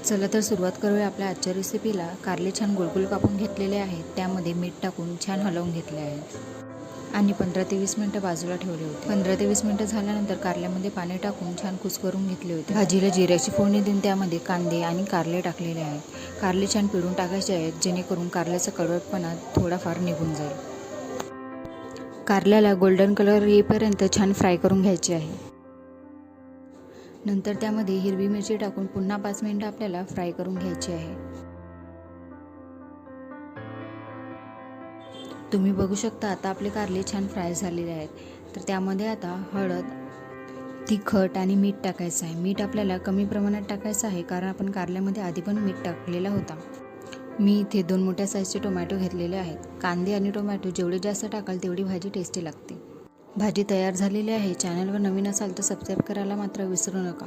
चला तर सुरुवात करूया आपल्या आजच्या रेसिपीला। कारले छान गोल कापून घेतलेले आहेत, त्यामध्ये मीठ टाकून छान हलवून घेतले आहेत आणि 15 ते 20 मिनिटं बाजूला ठेवले होते। 15 ते 20 मिनिटं झाल्यानंतर कारल्यामध्ये पाणी टाकून छान कुस्करून घेतले होते। भाजीला जिऱ्याची फोडणी देऊन त्यामध्ये कांदे आणि कारले टाकलेले आहेत। कारले छान पिळून टाकायचे आहेत, जेणेकरून कारल्याचा कडवटपणा थोडाफार निघून जाईल। कारल्याला गोल्डन कलर येईपर्यंत छान फ्राय करून घ्यायचे आहे। नंतर त्यामध्ये हिरवी मिरची टाकून पुन्हा 5 मिनिटं आपल्याला फ्राय करून घ्यायची आहे। तुम्ही बघू शकता आता आपले कारले छान फ्राय झालेले आहेत। तर त्यामध्ये आता हळद, तिखट आणि मीठ टाकायचं आहे। मीठ आपल्याला कमी प्रमाणात टाकायचं आहे, कारण आपण कारल्यामध्ये आधी पण मीठ टाकलेला होता। मी इथे 2 मोठ्या साईजचे टोमॅटो घेतलेले आहेत। कांदे आणि टोमॅटो जेवढे जास्त टाकाल तेवढी भाजी टेस्टी लागते। भाजी तयार झालेली आहे। चॅनलवर नवीन असाल तर सबस्क्राईब करायला मात्र विसरू नका।